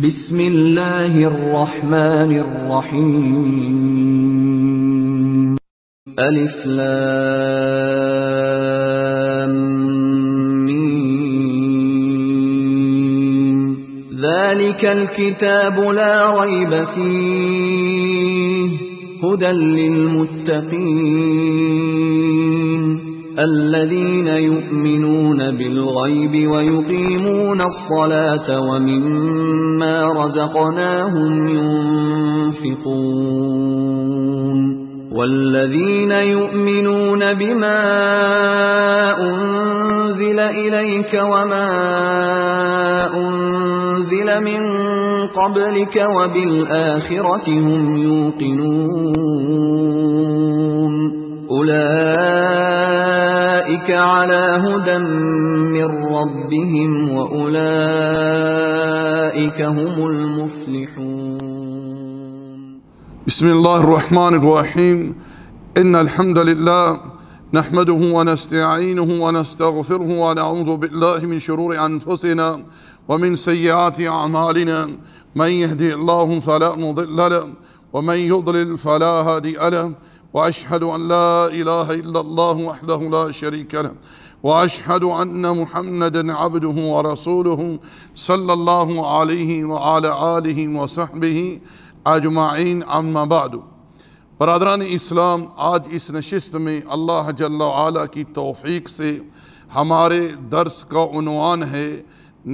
بسم اللہ الرحمن الرحیم الف لام میم ذالک الکتاب لا ریب فیہ ھدی للمتقین الذين يؤمنون بالغيب ويقيمون الصلاة ومما رزقناهم ينفقون والذين يؤمنون بما أنزل إليك وما أنزل من قبلك وبالآخرة هم يوقنون أولئك على هدى من ربهم وأولئك هم المفلحون. بسم الله الرحمن الرحيم. إن الحمد لله نحمده ونستعينه ونستغفره ونعوذ بالله من شرور أنفسنا ومن سيئات أعمالنا من يهدي الله فلا مضل له ومن يضلل فلا هادي له وأشهد أن لا إله إلا الله وحده لا شريك له وأشهد أن محمدًا عبده ورسوله صلى الله عليه وعلى آله وصحبه أجمعين أما بعد. برادران اسلام، آج اس نشست میں اللہ جل وعلا کی توفیق سے ہمارے درس کا عنوان ہے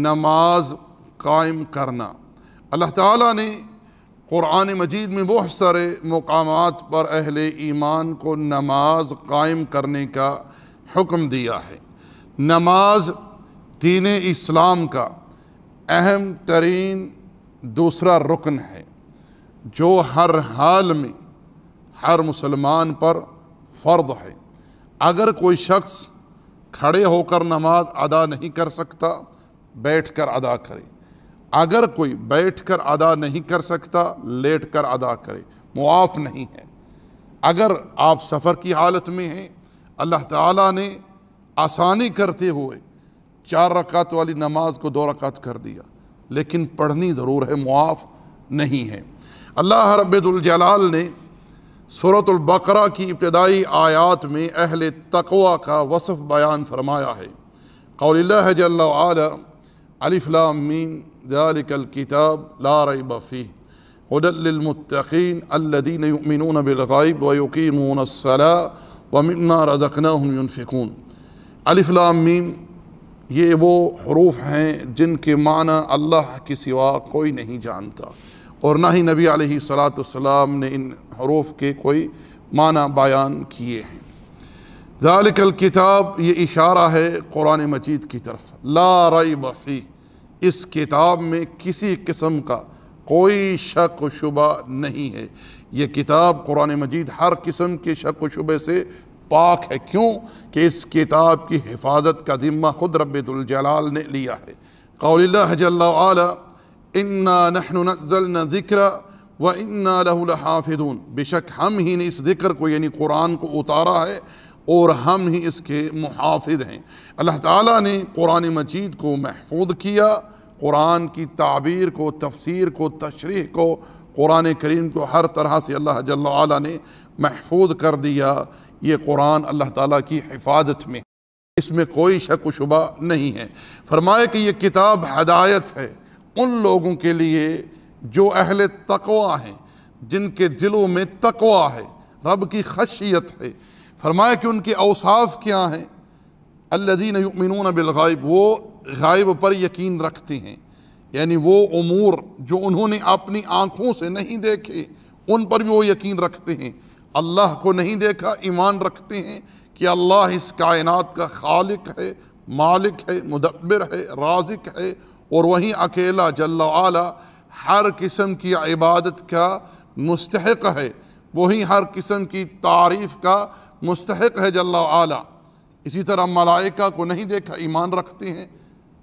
نماز قائم کرنا. اللہ تعالیٰ نے قرآن مجید میں بہت سارے مقامات پر اہل ایمان کو نماز قائم کرنے کا حکم دیا ہے. نماز دین اسلام کا اہم ترین دوسرا رکن ہے جو ہر حال میں ہر مسلمان پر فرض ہے. اگر کوئی شخص کھڑے ہو کر نماز ادا نہیں کر سکتا، بیٹھ کر ادا کرے. اگر کوئی بیٹھ کر ادا نہیں کر سکتا، لیٹ کر ادا کرے، معاف نہیں ہے. اگر آپ سفر کی حالت میں ہیں، اللہ تعالیٰ نے آسانی کرتے ہوئے 4 رکعت والی نماز کو 2 رکعت کر دیا، لیکن پڑھنی ضرور ہے، معاف نہیں ہے. اللہ رب الجلال نے سورۃ البقرہ کی ابتدائی آیات میں اہل تقوی کا وصف بیان فرمایا ہے. قول اللہ جل وعلا الف لام میم ذالک الکتاب لا ریب فیہ ھدی للمتقین الذین یؤمنون بالغیب ویقیمون الصلاۃ ومما رزقناہم ینفقون. الف لام میم یہ وہ حروف ہیں جن کے معنی اللہ کے سوا کوئی نہیں جانتا، اور نہ ہی نبی علیہ السلام نے ان حروف کے کوئی معنی بیان کیے ہیں. ذالک الکتاب یہ اشارہ ہے قرآن مجید کی طرف. لا ریب فیہ، اس کتاب میں کسی قسم کا کوئی شک و شبہ نہیں ہے. یہ کتاب قرآن مجید ہر قسم کے شک و شبہ سے پاک ہے. کیوں کہ اس کتاب کی حفاظت کا ذمہ خود رب الجلال نے لیا ہے. قول اللہ جل وعلا انا نحن نزلنا الذکر وانا له لحافظون. بے شک ہم ہی نے اس ذکر کو یعنی قرآن کو اتارا ہے اور ہم ہی اس کے محافظ ہیں. اللہ تعالیٰ نے قرآن مجید کو محفوظ کیا. قرآن کی تعبیر کو، تفسیر کو، تشریح کو، قرآن کریم کو ہر طرح سے اللہ جل وعلا نے محفوظ کر دیا. یہ قرآن اللہ تعالیٰ کی حفاظت میں، اس میں کوئی شک و شبہ نہیں ہے. فرمایا کہ یہ کتاب ہدایت ہے ان لوگوں کے لیے جو اہل تقوی ہیں، جن کے دلوں میں تقوی ہے، رب کی خشیت ہے. فرمایا کہ ان کے اوصاف کیا ہیں؟ الذین یؤمنون بالغیب، وہ غائب پر یقین رکھتے ہیں، یعنی وہ امور جو انہوں نے اپنی آنکھوں سے نہیں دیکھے ان پر بھی وہ یقین رکھتے ہیں. اللہ کو نہیں دیکھا، ایمان رکھتے ہیں کہ اللہ اس کائنات کا خالق ہے، مالک ہے، مدبر ہے، رازق ہے، اور وہیں اکیلا جل وعلا ہر قسم کی عبادت کا مستحق ہے، وہی ہر قسم کی تعریف کا مستحق ہے جل وعلا. اسی طرح ملائکہ کو نہیں دیکھا، ایمان رکھتے ہیں.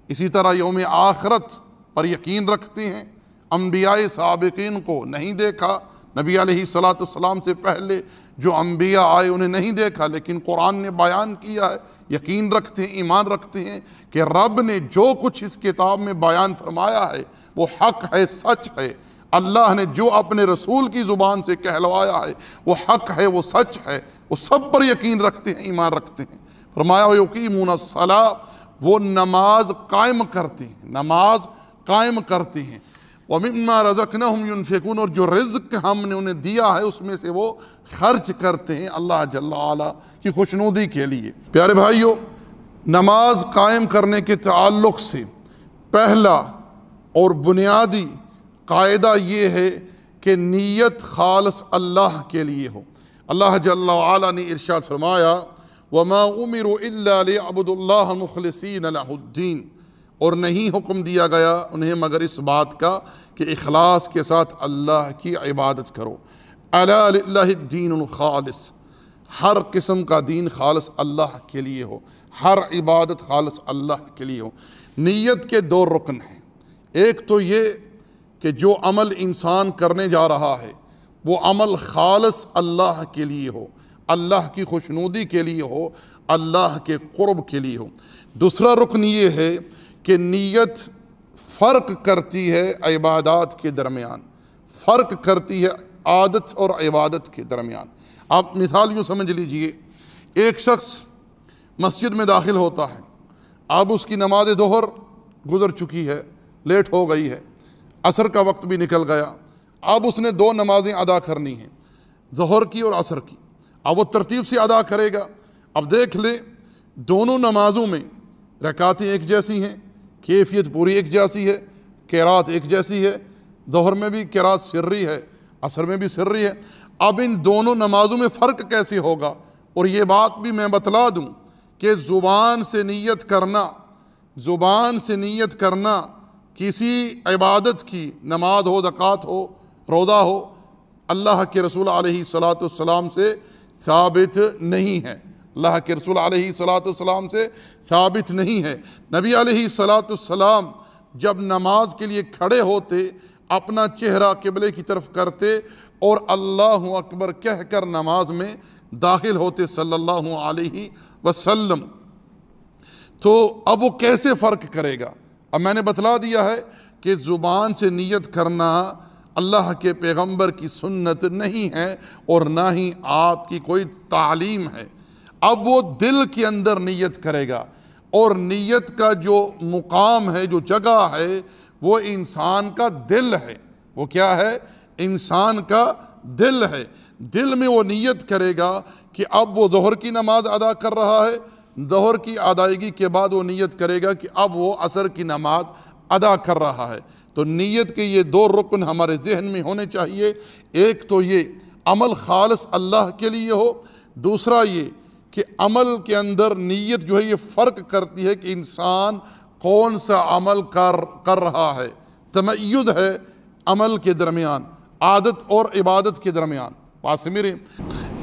اسی طرح یوم آخرت پر یقین رکھتے ہیں. انبیاء سابقین کو نہیں دیکھا، نبی علیہ السلام سے پہلے جو انبیاء آئے انہیں نہیں دیکھا، لیکن قرآن نے بیان کیا ہے، یقین رکھتے ہیں، ایمان رکھتے ہیں کہ رب نے جو کچھ اس کتاب میں بیان فرمایا ہے وہ حق ہے، سچ ہے۔ اللہ نے جو اپنے رسول کی زبان سے کہلوایا ہے وہ حق ہے، وہ سچ ہے، وہ سب پر یقین رکھتے ہیں، ایمان رکھتے ہیں۔ فرمایا وَيُقِيمُونَ الصَّلَاةَ، وہ نماز قائم کرتے ہیں، نماز قائم کرتے ہیں۔ وَمِمَّا رَزَقْنَاهُمْ يُنْفِقُونَ، اور جو رزق ہم نے انہیں دیا ہے اس میں سے وہ خرچ کرتے ہیں اللہ جل وعلا کی خوشنودی کے لیے۔ پیارے بھائیو، نماز قائم کرنے کے تعلق سے پہلا اور بنیادی قاعدہ یہ ہے کہ نیت خالص اللہ کے لیے ہو۔ اللہ جل وعلا نے ارشاد فرمایا وَمَا أُمِرُوا إِلَّا لِيَعْبُدُوا اللَّهَ مُخْلِصِينَ لَهُ الدِّينَ، اور نہیں حکم دیا گیا انہیں مگر اس بات کا کہ اخلاص کے ساتھ اللہ کی عبادت کرو۔ أَلَا لِلَّهِ الدِّينُ الْخَالِص، ہر قسم کا دین خالص اللہ کے لیے ہو، ہر عبادت خالص اللہ کے لیے ہو۔ نیت کے دو رکن ہیں، ایک تو یہ کہ جو عمل انسان کرنے جا رہا ہے وہ عمل خالص اللہ کے لیے ہو، اللہ کی خوشنودی کے لیے ہو، اللہ کے قرب کے لیے ہو۔ دوسرا رکن یہ ہے کہ نیت فرق کرتی ہے عبادات کے درمیان، فرق کرتی ہے عادت اور عبادت کے درمیان۔ آپ مثال یوں سمجھ لیجئے، ایک شخص مسجد میں داخل ہوتا ہے، اب اس کی نماز ظہر گزر چکی ہے، لیٹ ہو گئی ہے، عصر کا وقت بھی نکل گیا، اب اس نے دو نمازیں ادا کرنی ہیں، ظہر کی اور عصر کی۔ اب وہ ترتیب سے ادا کرے گا۔ اب دیکھ لے دونوں نمازوں میں رکعتیں ایک جیسی ہیں، کیفیت پوری ایک جیسی ہے، قرات ایک جیسی ہے، ظہر میں بھی قرات سری ہے، عصر میں بھی سری ہے۔ اب ان دونوں نمازوں میں فرق کیسے ہوگا؟ اور یہ بات بھی میں بتلا دوں کہ زبان سے نیت کرنا کسی عبادت کی، نماز ہو، زکوٰۃ ہو، روزہ ہو، اللہ کے رسول علیہ السلام سے ثابت نہیں ہے، اللہ کے رسول علیہ السلام سے ثابت نہیں ہے۔ نبی علیہ السلام جب نماز کے لیے کھڑے ہوتے اپنا چہرہ قبلے کی طرف کرتے اور اللہ اکبر کہہ کر نماز میں داخل ہوتے صلی اللہ علیہ وسلم۔ تو اب وہ کیسے فرق کرے گا؟ اب میں نے بتلا دیا ہے کہ زبان سے نیت کرنا اللہ کے پیغمبر کی سنت نہیں ہے اور نہ ہی آپ کی کوئی تعلیم ہے۔ اب وہ دل کے اندر نیت کرے گا، اور نیت کا جو مقام ہے، جو جگہ ہے، وہ انسان کا دل ہے۔ وہ کیا ہے؟ انسان کا دل ہے۔ دل میں وہ نیت کرے گا کہ اب وہ ظہر کی نماز ادا کر رہا ہے، ظہر کی ادائیگی کے بعد وہ نیت کرے گا کہ اب وہ عصر کی نماز ادا کر رہا ہے۔ تو نیت کے یہ دو رکن ہمارے ذہن میں ہونے چاہیے، ایک تو یہ عمل خالص اللہ کے لیے ہو، دوسرا یہ کہ عمل کے اندر نیت جو ہے یہ فرق کرتی ہے کہ انسان کون سا عمل کر رہا ہے، تمیز ہے عمل کے درمیان، عادت اور عبادت کے درمیان۔ پاس میرے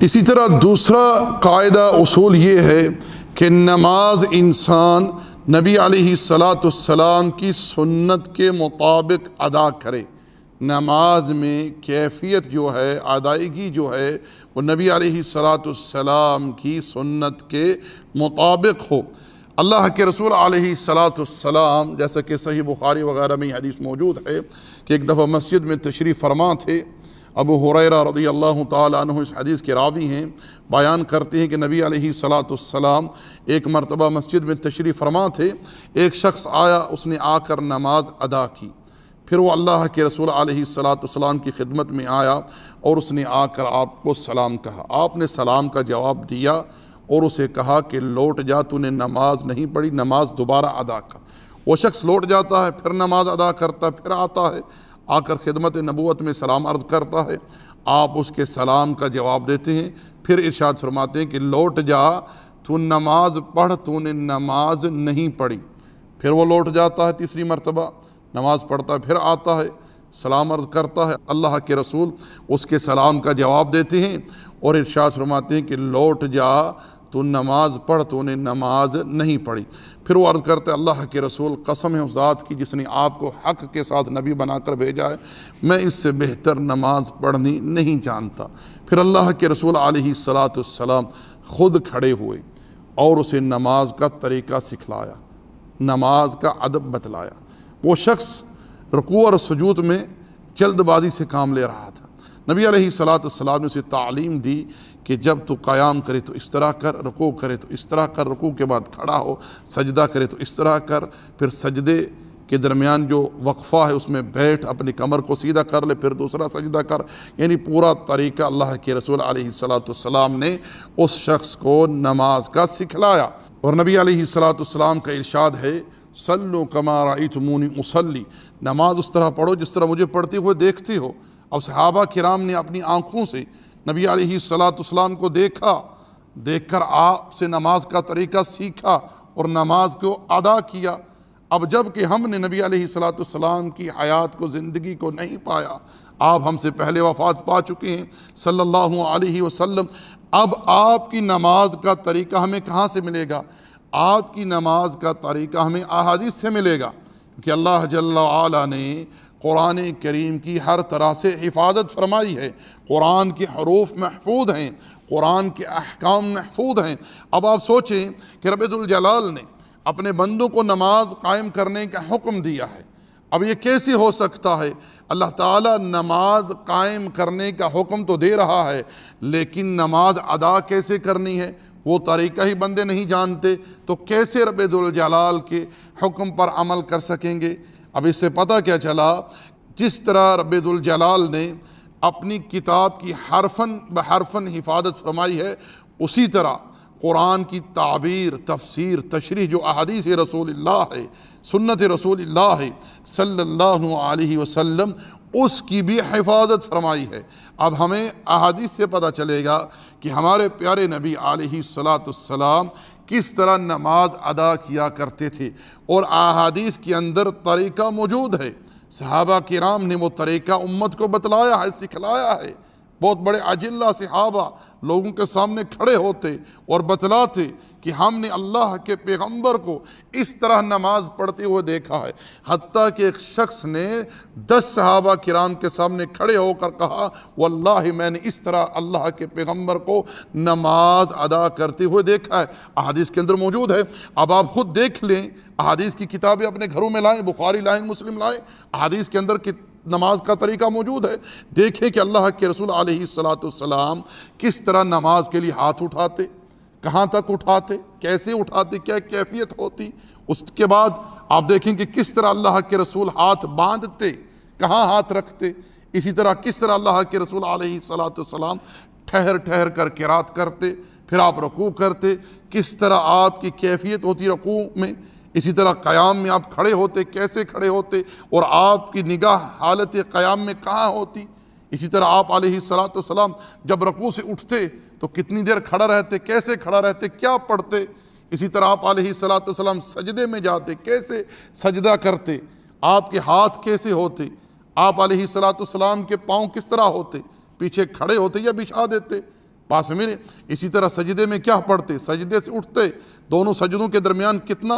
اسی طرح دوسرا قاعدہ اصول یہ ہے کہ نماز انسان نبی علیہ السلام کی سنت کے مطابق ادا کرے۔ نماز میں کیفیت جو ہے، ادائیگی جو ہے، وہ نبی علیہ السلام کی سنت کے مطابق ہو۔ اللہ کے رسول علیہ السلام جیسا کہ صحیح بخاری وغیرہ میں یہ حدیث موجود ہے کہ ایک دفعہ مسجد میں تشریف فرما تھے۔ ابو ہریرہ رضی اللہ تعالیٰ عنہ اس حدیث کے راوی ہیں، بیان کرتے ہیں کہ نبی علیہ السلام ایک مرتبہ مسجد میں تشریف فرما تھے، ایک شخص آیا، اس نے آ کر نماز ادا کی، پھر وہ اللہ کے رسول علیہ السلام کی خدمت میں آیا اور اس نے آ کر آپ کو سلام کہا۔ آپ نے سلام کا جواب دیا اور اسے کہا کہ لوٹ جا، تو نے نماز نہیں پڑھی، نماز دوبارہ ادا کر۔ وہ شخص لوٹ جاتا ہے، پھر نماز ادا کرتا ہے، پھر آتا ہے، آ کر خدمت نبوت میں سلام عرض کرتا ہے، آپ اس کے سلام کا جواب دیتے ہیں، پھر ارشاد فرماتے ہیں کہ لوٹ جا، تو نماز پڑھ، تو نے نماز نہیں پڑھی۔ پھر وہ لوٹ جاتا ہے تیسری مرتبہ، نماز پڑھتا ہے، پھر آتا ہے، سلام عرض کرتا ہے، اللہ کے رسول اس کے سلام کا جواب دیتے ہیں اور ارشاد فرماتے ہیں کہ لوٹ جا، تو نماز پڑھ، تو انہیں نماز نہیں پڑھی۔ پھر وہ عرض کرتے اللہ کے رسول قسم ہے اس ذات کی جس نے آپ کو حق کے ساتھ نبی بنا کر بھیجا ہے، میں اس سے بہتر نماز پڑھنی نہیں جانتا۔ پھر اللہ کے رسول علیہ السلام خود کھڑے ہوئے اور اسے نماز کا طریقہ سکھلایا، نماز کا ادب بتلایا۔ وہ شخص رکوع اور سجود میں جلد بازی سے کام لے رہا تھا۔ نبی علیہ السلام نے اسے تعلیم دی کہ جب تو قیام کرے تو اس طرح کر، رکوع کرے تو اس طرح کر، رکوع کے بعد کھڑا ہو، سجدہ کرے تو اس طرح کر، پھر سجدے کے درمیان جو وقفہ ہے اس میں بیٹھ، اپنی کمر کو سیدھا کر لے، پھر دوسرا سجدہ کر۔ یعنی پورا طریقہ اللہ کے رسول علیہ السلام نے اس شخص کو نماز کا سکھلایا۔ اور نبی علیہ السلام کا ارشاد ہے صلو کما رأیتمونی اصلی، نماز اس طرح پڑھو جس طرح مجھے پڑھتے ہوئے دیکھتے ہو۔ اب صحابہ کرام نے اپنی آنکھوں سے نبی علیہ السلام کو دیکھا، دیکھ کر آپ سے نماز کا طریقہ سیکھا اور نماز کو ادا کیا۔ اب جب کہ ہم نے نبی علیہ السلام کی حیات کو، زندگی کو نہیں پایا، آپ ہم سے پہلے وفات پا چکے ہیں صلی اللہ علیہ وسلم، اب آپ کی نماز کا طریقہ ہمیں کہاں سے ملے گا؟ آپ کی نماز کا طریقہ ہمیں احادیث سے ملے گا، کیونکہ اللہ جل وعلا نے قرآن کریم کی ہر طرح سے حفاظت فرمائی ہے۔ قرآن کے حروف محفوظ ہیں، قرآن کے احکام محفوظ ہیں۔ اب آپ سوچیں کہ رب ذوالجلال نے اپنے بندوں کو نماز قائم کرنے کا حکم دیا ہے، اب یہ کیسے ہو سکتا ہے؟ اللہ تعالیٰ نماز قائم کرنے کا حکم تو دے رہا ہے، لیکن نماز ادا کیسے کرنی ہے وہ طریقہ ہی بندے نہیں جانتے، تو کیسے رب ذوالجلال کے حکم پر عمل کر سکیں گے؟ اب اس سے پتہ کیا چلا، جس طرح رب ذوالجلال نے اپنی کتاب کی حرفاً بحرفاً حفاظت فرمائی ہے، اسی طرح قرآن کی تعبیر، تفسیر، تشریح جو احادیث رسول اللہ ہے، سنت رسول اللہ ہے صلی اللہ علیہ وسلم، اس کی بھی حفاظت فرمائی ہے۔ اب ہمیں احادیث سے پتہ چلے گا کہ ہمارے پیارے نبی علیہ السلام کس طرح نماز ادا کیا کرتے تھے، اور احادیث کے اندر طریقہ موجود ہے۔ صحابہ کرام نے وہ طریقہ امت کو بتلایا ہے، سکھلایا ہے۔ بہت بڑے اجلہ صحابہ لوگوں کے سامنے کھڑے ہوتے اور بتلاتے کہ ہم نے اللہ کے پیغمبر کو اس طرح نماز پڑھتے ہوئے دیکھا ہے۔ حتیٰ کہ ایک شخص نے 10 صحابہ کرام کے سامنے کھڑے ہو کر کہا واللہ میں نے اس طرح اللہ کے پیغمبر کو نماز ادا کرتے ہوئے دیکھا ہے۔ احادیث کے اندر موجود ہے، اب آپ خود دیکھ لیں، احادیث کی کتابیں اپنے گھروں میں لائیں، بخاری لائیں، مسلم لائیں، احادیث کے اندر نماز کا طریقہ موجود ہے۔ دیکھیں کہ اللہ کے رسول علیہ السلام کس طرح نماز کے لیے ہاتھ اٹھاتے، کہاں تک اٹھاتے، کیسے اٹھاتے، کیا کیفیت ہوتی۔ اس کے بعد آپ دیکھیں کہ کس طرح اللہ کے رسول ہاتھ باندھتے، کہاں ہاتھ رکھتے۔ اسی طرح کس طرح اللہ کے رسول علیہ السلام ٹھہر ٹھہر کر قرات کرتے، پھر آپ رکوع کرتے، کس طرح آپ کی کیفیت ہوتی رکوع میں۔ اسی طرح قیام میں آپ کھڑے ہوتے، کیسے کھڑے ہوتے، اور آپ کی نگاہ حالت قیام میں کہاں ہوتی۔ اسی طرح آپ علیہ السلام جب رکوع سے اٹھتے تو کتنی دیر کھڑا رہتے، کیسے کھڑا رہتے، کیا پڑھتے۔ اسی طرح آپ علیہ السلام سجدے میں جاتے، کیسے سجدہ کرتے، آپ کے ہاتھ کیسے ہوتے، آپ علیہ السلام کے پاؤں کس طرح ہوتے، پیچھے کھڑے ہوتے یا بچھا دیتے پاس میں۔ اسی طرح سجدے میں کیا پڑھتے، سجدے سے اٹھتے، دونوں سجدوں کے درمیان کتنا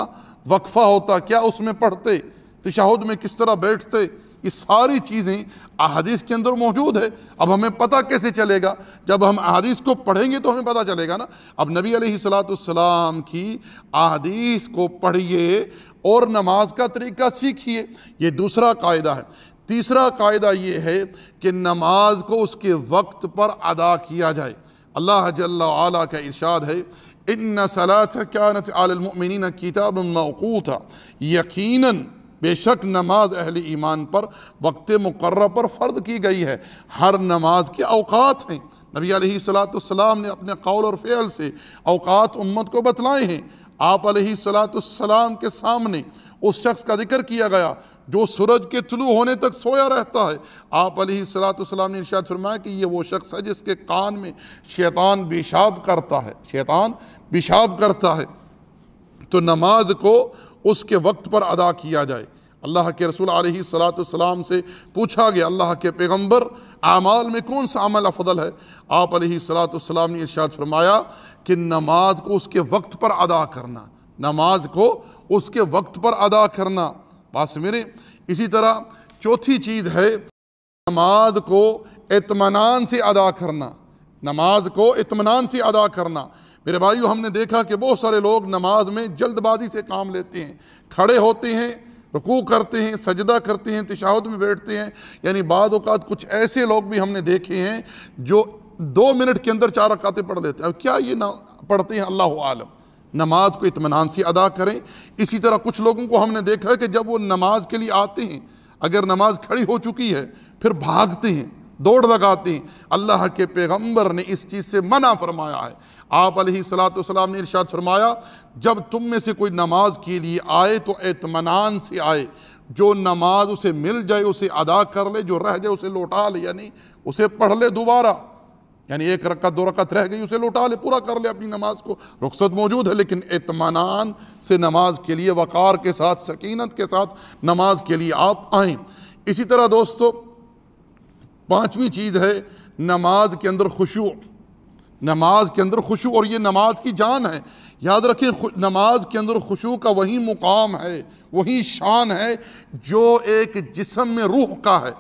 وقفہ ہوتا، کیا اس میں پڑھتے، تشہد میں کس طرح بیٹھتے، یہ ساری چیزیں احادیث کے اندر موجود ہے۔ اب ہمیں پتہ کیسے چلے گا؟ جب ہم احادیث کو پڑھیں گے تو ہمیں پتہ چلے گا نا۔ اب نبی علیہ السلام کی احادیث کو پڑھیے اور نماز کا طریقہ سیکھیے، یہ دوسرا قاعدہ ہے۔ تیسرا قاعدہ یہ ہے کہ نماز کو اس کے وقت پر ادا کیا جائے۔ اللہ جل وعلا کا ارشاد ہے ان صلاۃ کانت علی المؤمنین کتابا موقوتا، یقیناً بے شک نماز اہل ایمان پر وقت مقررہ پر فرض کی گئی ہے۔ ہر نماز کے اوقات ہیں، نبی علیہ السلام نے اپنے قول اور فعل سے اوقات امت کو بتلائے ہیں۔ آپ علیہ السلام کے سامنے اس شخص کا ذکر کیا گیا جو سورج کے طلوع ہونے تک سویا رہتا ہے۔ آپ علیہ السلام نے ارشاد فرمایا کہ یہ وہ شخص ہے جس کے کان میں شیطان پیشاب کرتا ہے، شیطان پیشاب کرتا ہے۔ تو نماز کو اس کے وقت پر ادا کیا جائے۔ اللہ کے رسول علیہ السلام سے پوچھا گیا اللہ کے پیغمبر اعمال میں کون سا عمل افضل ہے؟ آپ علیہ السلام نے ارشاد فرمایا کہ نماز کو اس کے وقت پر ادا کرنا، نماز کو اس کے وقت پر ادا کرنا۔ بات سمجھیں۔ اسی طرح چوتھی چیز ہے نماز کو اطمینان سے ادا کرنا، نماز کو اطمینان سے ادا کرنا۔ میرے بھائیو، ہم نے دیکھا کہ بہت سارے لوگ نماز میں جلد بازی سے کام لیتے ہیں، کھڑے ہوتے ہیں، رکوع کرتے ہیں، سجدہ کرتے ہیں، تشہد میں بیٹھتے ہیں، یعنی بعض اوقات کچھ ایسے لوگ بھی ہم نے دیکھے ہیں جو 2 منٹ کے اندر 4 رکعتیں پڑھ لیتے ہیں۔ اب کیا یہ نہ پڑھتے ہیں؟ اللہ عالم۔ نماز کو اطمینان سے ادا کریں۔ اسی طرح کچھ لوگوں کو ہم نے دیکھا ہے کہ جب وہ نماز کے لیے آتے ہیں، اگر نماز کھڑی ہو چکی ہے پھر بھاگتے ہیں، دوڑ لگاتے ہیں۔ اللہ کے پیغمبر نے اس چیز سے منع فرمایا ہے۔ آپ علیہ السلام نے ارشاد فرمایا جب تم میں سے کوئی نماز کے لیے آئے تو اطمینان سے آئے، جو نماز اسے مل جائے اسے ادا کر لے، جو رہ جائے اسے لوٹا لے، یعنی اسے پڑھ لے دوبارہ، یعنی 1 رکعت 2 رکعت رہ گئی اسے لوٹا لے، پورا کر لے اپنی نماز کو۔ رخصت موجود ہے لیکن اطمینان سے نماز کے لیے، وقار کے ساتھ، سکینت کے ساتھ نماز کے لیے آپ آئیں۔ اسی طرح دوستو 5ویں چیز ہے نماز کے اندر خشوع، نماز کے اندر خشوع، اور یہ نماز کی جان ہے۔ یاد رکھیں نماز کے اندر خشوع کا وہی مقام ہے، وہی شان ہے جو ایک جسم میں روح کا ہے۔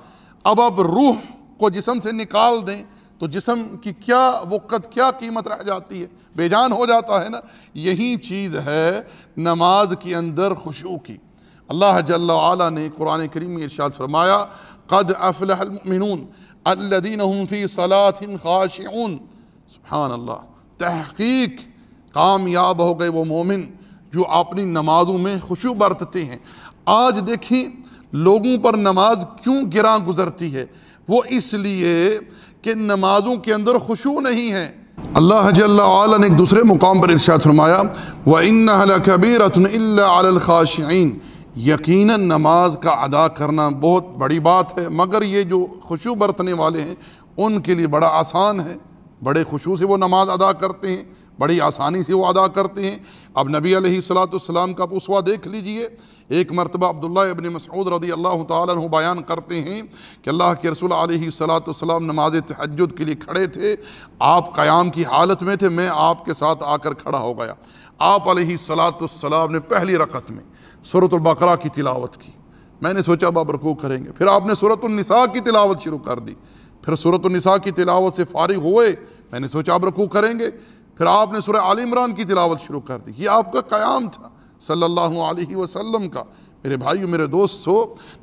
اب روح کو جسم سے نکال دیں تو جسم کی کیا وقت، کیا قیمت رہ جاتی ہے، بے جان ہو جاتا ہے نا۔ یہی چیز ہے نماز کے اندر خشوع کی۔ اللہ جل وعلا نے قرآن کریم میں ارشاد فرمایا قد افلح المؤمنون الذین هم فی صلاتهم خاشعون۔ سبحان اللہ، تحقیق کامیاب ہو گئے وہ مومن جو اپنی نمازوں میں خشوع برتتے ہیں۔ آج دیکھیں لوگوں پر نماز کیوں گراں گزرتی ہے، وہ اس لیے کہ نمازوں کے اندر خشوع نہیں ہے۔ اللہ جل وعلا نے ایک دوسرے مقام پر ارشاد فرمایا وَإِنَّهَا لَكَبِيرَةٌ إِلَّا عَلَى الْخَاشِعِينَ۔ یقیناً نماز کا ادا کرنا بہت بڑی بات ہے، مگر یہ جو خشوع برتنے والے ہیں ان کے لیے بڑا آسان ہے، بڑے خشوع سے وہ نماز ادا کرتے ہیں، بڑی آسانی سے وہ ادا کرتے ہیں۔ اب نبی علیہ السلام کا اسوہ دیکھ لیجئے۔ ایک مرتبہ عبداللہ ابن مسعود رضی اللہ تعالیٰ عنہ بیان کرتے ہیں کہ اللہ کے رسول علیہ السلام نماز تہجد کے لیے کھڑے تھے، آپ قیام کی حالت میں تھے، میں آپ کے ساتھ آ کر کھڑا ہو گیا۔ آپ علیہ السلام نے پہلی رکعت میں سورۃ البقرہ کی تلاوت کی، میں نے سوچا اب آپ رکوع کریں گے، پھر آپ نے سورۃ النساء کی تلاوت شروع کر دی، پھر سورۃ النساء کی تلاوت سے فارغ ہوئے، میں نے سوچا اب رکوع کریں گے، پھر آپ نے سورہ آل عمران کی تلاوت شروع کر دی۔ یہ آپ کا قیام تھا صلی اللہ علیہ وسلم کا۔ میرے بھائیو، میرے دوستو،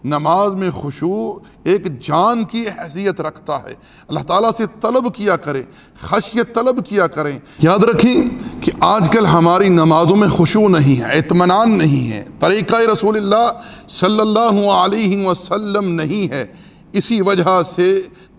نماز میں خشوع ایک جان کی حیثیت رکھتا ہے۔ اللہ تعالیٰ سے طلب کیا کریں، خشیت طلب کیا کریں۔ یاد رکھیں کہ آج کل ہماری نمازوں میں خشوع نہیں ہے، اطمینان نہیں ہے، طریقہ رسول اللہ صلی اللہ علیہ وسلم نہیں ہے۔ اسی وجہ سے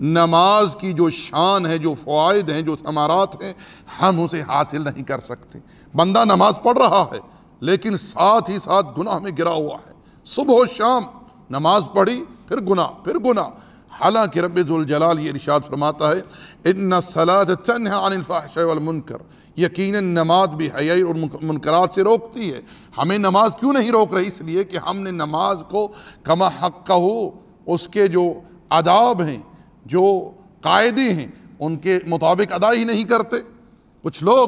نماز کی جو شان ہے، جو فوائد ہیں، جو ثمرات ہیں، ہم اسے حاصل نہیں کر سکتے۔ بندہ نماز پڑھ رہا ہے لیکن ساتھ ہی ساتھ گناہ میں گرا ہوا ہے، صبح و شام نماز پڑھی پھر گناہ پھر گناہ۔ حالانکہ رب ذوالجلال یہ ارشاد فرماتا ہے ان الصلاۃ تنہی عن الفحشاء والمنکر، یقیناً نماز بھی حیائی اور منکرات سے روکتی ہے۔ ہمیں نماز کیوں نہیں روک رہی؟ اس لیے کہ ہم نے نماز کو کما حقہ، اس کے جو آداب ہیں، جو قاعدے ہیں، ان کے مطابق ادا ہی نہیں کرتے۔ کچھ لوگ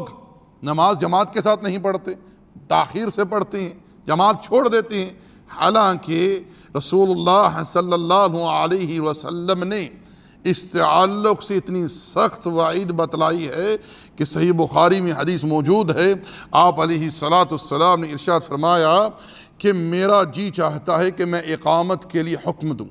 نماز جماعت کے ساتھ نہیں پڑھتے، تاخیر سے پڑھتے ہیں، جماعت چھوڑ دیتے ہیں، حالانکہ رسول اللہ صلی اللہ علیہ وسلم نے اس تعلق سے اتنی سخت وعید بتلائی ہے کہ صحیح بخاری میں حدیث موجود ہے۔ آپ علیہ السلام نے ارشاد فرمایا کہ میرا جی چاہتا ہے کہ میں اقامت کے لیے حکم دوں،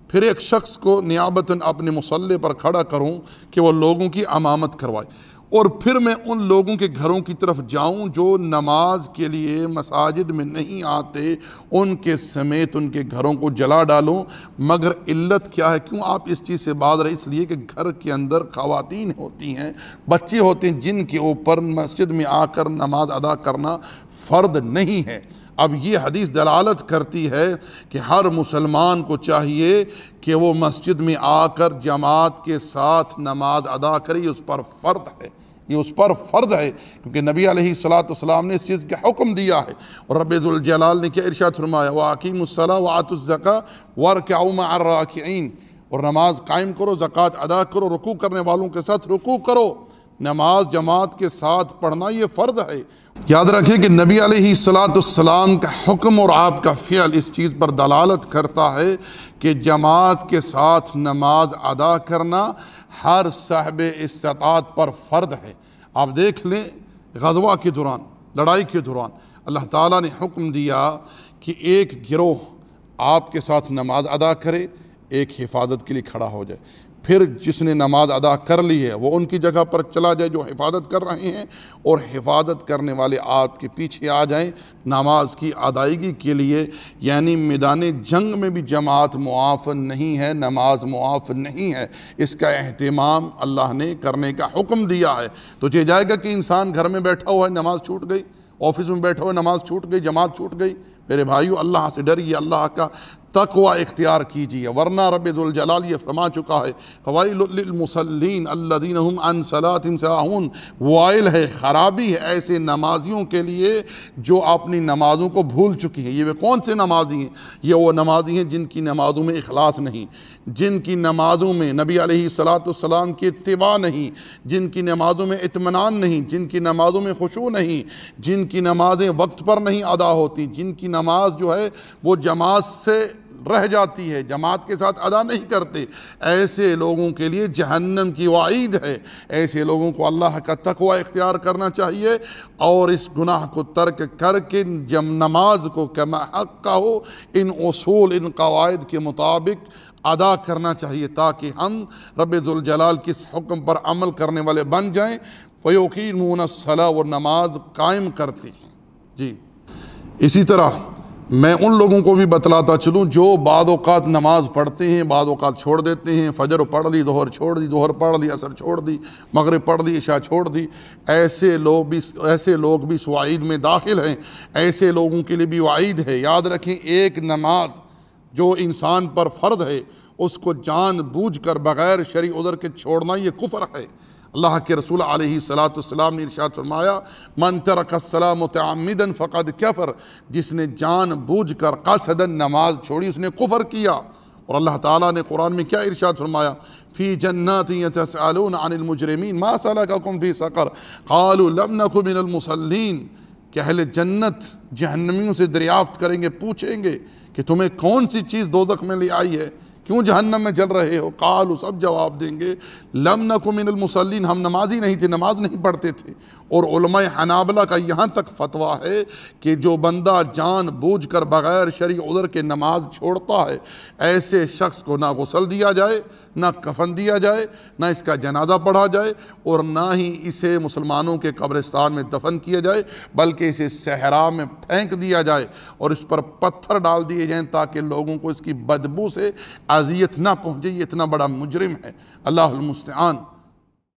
پھر ایک شخص کو نیابتاً اپنے مصلی پر کھڑا کروں کہ وہ لوگوں کی امامت کروائے، اور پھر میں ان لوگوں کے گھروں کی طرف جاؤں جو نماز کے لیے مساجد میں نہیں آتے، ان کے سمیت ان کے گھروں کو جلا ڈالوں۔ مگر علت کیا ہے؟ کیوں آپ اس چیز سے باز رہے؟ اس لیے کہ گھر کے اندر خواتین ہوتی ہیں، بچے ہوتے ہیں، جن کے اوپر مسجد میں آ کر نماز ادا کرنا فرض نہیں ہے۔ اب یہ حدیث دلالت کرتی ہے کہ ہر مسلمان کو چاہیے کہ وہ مسجد میں آ کر جماعت کے ساتھ نماز ادا کرے، اس پر فرض ہے۔ یہ اس پر فرض ہے، کیونکہ نبی علیہ السلام نے اس چیز کا حکم دیا ہے۔ اور رب ذوالجلال نے کیا ارشاد فرمایا، وَأَقِيمُوا الصَّلَاةَ وَآتُوا الزَّكَاةَ وَارْكَعُوا مَعَ الرَّاكِعِينَ، اور نماز قائم کرو، زکوٰۃ ادا کرو، رکوع کرنے والوں کے ساتھ رکوع کرو۔ نماز جماعت کے ساتھ پڑھنا یہ فرض ہے۔ یاد رکھیں کہ نبی علیہ السلام کا حکم اور آپ کا فعل اس چیز پر دلالت کرتا ہے کہ جماعت کے ساتھ نماز ادا کرنا ہر صاحب استطاعت پر فرض ہے۔ آپ دیکھ لیں غزوہ کے دوران، لڑائی کے دوران اللہ تعالیٰ نے حکم دیا کہ ایک گروہ آپ کے ساتھ نماز ادا کرے، ایک حفاظت کے لیے کھڑا ہو جائے، پھر جس نے نماز ادا کر لی ہے وہ ان کی جگہ پر چلا جائے جو حفاظت کر رہے ہیں، اور حفاظت کرنے والے آپ کے پیچھے آ جائیں نماز کی ادائیگی کے لیے۔ یعنی میدان جنگ میں بھی جماعت معاف نہیں ہے، نماز معاف نہیں ہے، اس کا اہتمام اللہ نے کرنے کا حکم دیا ہے۔ تو یہ جائے گا کہ انسان گھر میں بیٹھا ہوا ہے، نماز چھوٹ گئی، آفس میں بیٹھا ہوا ہے، نماز چھوٹ گئی، جماعت چھوٹ گئی۔ میرے بھائیو، اللہ سے ڈریے، اللہ کا تقوی اختیار کیجیے، ورنہ رب ذوالجلال یہ فرما چکا ہے، فوائل للمصلین الذین هم عن صلاتهم ساہون، وائل ہے، خرابی ہے ایسے نمازیوں کے لیے جو اپنی نمازوں کو بھول چکی ہیں۔ یہ کون سے نمازی ہیں؟ یہ وہ نمازی ہیں جن کی نمازوں میں اخلاص نہیں، جن کی نمازوں میں نبی علیہ السلام کی اتباع نہیں، جن کی نمازوں میں اطمینان نہیں، جن کی نمازوں میں خشوع نہیں، جن کی نمازیں وقت پر نہیں ادا ہوتی، جن کی نماز جو ہے وہ جماعت سے رہ جاتی ہے، جماعت کے ساتھ ادا نہیں کرتے۔ ایسے لوگوں کے لیے جہنم کی وعید ہے۔ ایسے لوگوں کو اللہ کا تقوی اختیار کرنا چاہیے اور اس گناہ کو ترک کر کے نماز کو کما حق ہو ان اصول، ان قواعد کے مطابق ادا کرنا چاہیے، تاکہ ہم رب ذوالجلال کے حکم پر عمل کرنے والے بن جائیں۔ وَيُقِيمُونَ الصَّلَاةَ، اور نماز قائم کرتے ہیں۔ جی اسی طرح میں ان لوگوں کو بھی بتلاتا چلوں جو بعض اوقات نماز پڑھتے ہیں، بعض اوقات چھوڑ دیتے ہیں، فجر پڑھ لی، ظہر چھوڑ دی، ظہر پڑھ لی، عصر چھوڑ دی، مغرب پڑھ دی، عشاء چھوڑ دی۔ ایسے لوگ بھی اس وعید میں داخل ہیں۔ ایسے لوگوں کے لیے بھی وعید ہے۔ یاد رکھیں، ایک نماز جو انسان پر فرض ہے اس کو جان بوجھ کر بغیر شرعی عذر کے چھوڑنا یہ کفر ہے۔ اللہ کے رسول علیہ السلام نے ارشاد فرمایا، من ترک الصلاۃ متعمدا فقد کفر، جس نے جان بوجھ کر قصدا نماز چھوڑی اس نے کفر کیا۔ اور اللہ تعالیٰ نے قرآن میں کیا ارشاد فرمایا، فی جنات یتسألون عن المجرمین ما سلککم فی سقر قالوا لم نک من المصلین، کہ اہل جنت جہنمیوں سے دریافت کریں گے، پوچھیں گے کہ تمہیں کون سی چیز دوزخ میں لے آئی ہے، کیوں جہنم میں جل رہے ہو؟ قالوا، سب جواب دیں گے، لم نک من المصلین، ہم نمازی نہیں تھے، نماز نہیں پڑھتے تھے۔ اور علماء حنابلہ کا یہاں تک فتویٰ ہے کہ جو بندہ جان بوجھ کر بغیر شرعی عذر کے نماز چھوڑتا ہے، ایسے شخص کو نہ غسل دیا جائے، نہ کفن دیا جائے، نہ اس کا جنازہ پڑھا جائے، اور نہ ہی اسے مسلمانوں کے قبرستان میں دفن کیا جائے، بلکہ اسے صحرا میں پھینک دیا جائے اور اس پر پتھر ڈال دیے جائیں تاکہ لوگوں کو اس کی بدبو سے اذیت نہ پہنچے۔ یہ اتنا بڑا مجرم ہے، اللہ المستعان۔